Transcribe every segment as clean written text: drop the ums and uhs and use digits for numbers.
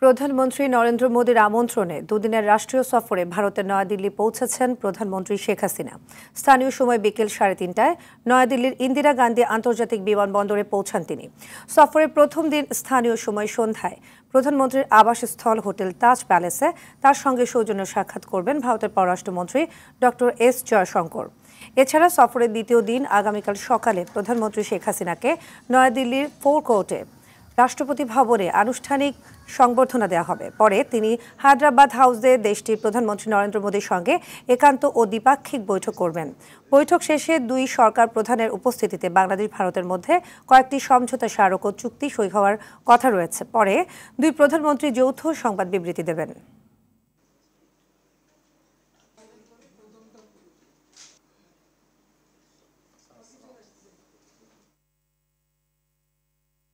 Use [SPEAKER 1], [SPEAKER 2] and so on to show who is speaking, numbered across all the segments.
[SPEAKER 1] প্রধানমন্ত্রী নরেন্দ্র মোদীর আমন্ত্রণে দুদিনের রাষ্ট্রীয় সফরে ভারতের নয়াদিল্লি পৌঁছেছেন প্রধানমন্ত্রী শেখ হাসিনা। স্থানীয় সময় বিকেল 3:30টায় নয়াদিল্লির ইন্দিরা গান্ধী আন্তর্জাতিক বিমানবন্দরে পৌঁছান তিনি। সফরের প্রথম দিন স্থানীয় সময় সন্ধ্যায় প্রধানমন্ত্রীর আবাসস্থল হোটেল তাজ প্যালেসে তার সঙ্গে সৌজন্য সাক্ষাৎ করবেন ভারতের পররাষ্ট্রমন্ত্রী ডক্টর এস জয়শঙ্কর। এছাড়া সফরের দ্বিতীয় দিন আগামীকাল সকালে প্রধানমন্ত্রী শেখ হাসিনাকে নয়াদিল্লির ফোর কোর্টে রাষ্ট্রপতি ভবনে আনুষ্ঠানিক সংবর্ধনা দেওয়া হবে। পরে তিনি হায়দ্রাবাদ হাউসে দেশটির প্রধানমন্ত্রী নরেন্দ্র মোদীর সঙ্গে একান্ত ও দ্বিপাক্ষিক বৈঠক করবেন। বৈঠক শেষে দুই সরকার প্রধানের উপস্থিতিতে বাংলাদেশ ভারতের মধ্যে কয়েকটি সমঝোতা স্মারক ও চুক্তি সই হওয়ার কথা রয়েছে। পরে দুই প্রধানমন্ত্রী যৌথ সংবাদ বিবৃতি দেবেন।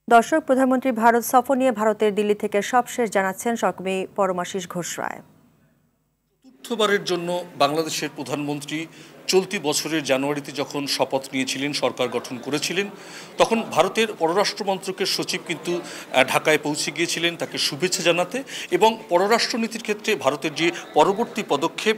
[SPEAKER 1] দর্শক, প্রধানমন্ত্রী ভারত সফর নিয়ে ভারতের দিল্লি থেকে সবশেষ জানাচ্ছেন সহকর্মী পরমাশিস ঘোষ রায়।
[SPEAKER 2] চতুর্থবারের জন্য বাংলাদেশের প্রধানমন্ত্রী চলতি বছরের জানুয়ারিতে যখন শপথ নিয়েছিলেন, সরকার গঠন করেছিলেন, তখন ভারতের পররাষ্ট্র মন্ত্রকের সচিব কিন্তু ঢাকায় পৌঁছে গিয়েছিলেন তাকে শুভেচ্ছা জানাতে, এবং পররাষ্ট্রনীতির ক্ষেত্রে ভারতের যে পরবর্তী পদক্ষেপ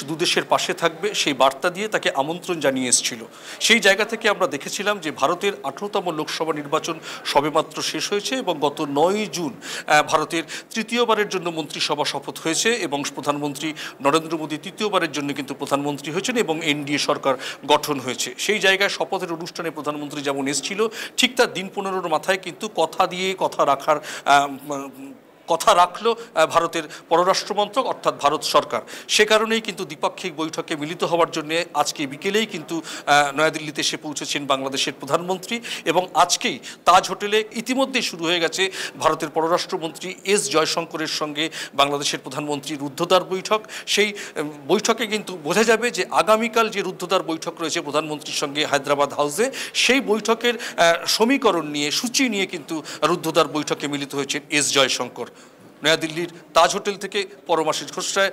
[SPEAKER 2] দুদেশের পাশে থাকবে সেই বার্তা দিয়ে তাকে আমন্ত্রণ জানিয়ে এসেছিল। সেই জায়গা থেকে আমরা দেখেছিলাম যে ভারতের 18তম লোকসভা নির্বাচন সবেমাত্র শেষ হয়েছে এবং গত 9 জুন ভারতের তৃতীয়বারের জন্য মন্ত্রিসভা শপথ হয়েছে এবং প্রধানমন্ত্রী নরেন্দ্র মোদী তৃতীয়বারের জন্য কিন্তু প্রধানমন্ত্রী হয়েছেন এবং এনডিএ সরকার গঠন হয়েছে। সেই জায়গায় শপথের অনুষ্ঠানে প্রধানমন্ত্রী যেমন এসেছিল, ঠিক তার দিন 15-র মাথায় কিন্তু কথা দিয়ে কথা রাখলো ভারতের পররাষ্ট্র মন্ত্রক অর্থাৎ ভারত সরকার। সে কারণেই কিন্তু দ্বিপাক্ষিক বৈঠকে মিলিত হওয়ার জন্য আজকে বিকেলেই কিন্তু নয়াদিল্লিতে এসে পৌঁছেছেন বাংলাদেশের প্রধানমন্ত্রী, এবং আজকেই তাজ হোটেলে ইতিমধ্যেই শুরু হয়ে গেছে ভারতের পররাষ্ট্রমন্ত্রী এস জয়শঙ্করের সঙ্গে বাংলাদেশের প্রধানমন্ত্রীর রুদ্ধদ্বার বৈঠক। সেই বৈঠকে কিন্তু বোঝা যাবে যে আগামীকাল যে রুদ্ধদ্বার বৈঠক রয়েছে প্রধানমন্ত্রীর সঙ্গে হায়দ্রাবাদ হাউসে, সেই বৈঠকের সমীকরণ নিয়ে সূচি নিয়ে কিন্তু রুদ্ধদ্বার বৈঠকে মিলিত হয়েছেন এস জয়শঙ্কর। নয়াদিল্লির তাজ হোটেল থেকে পরমাশিস ঘোষ রায়।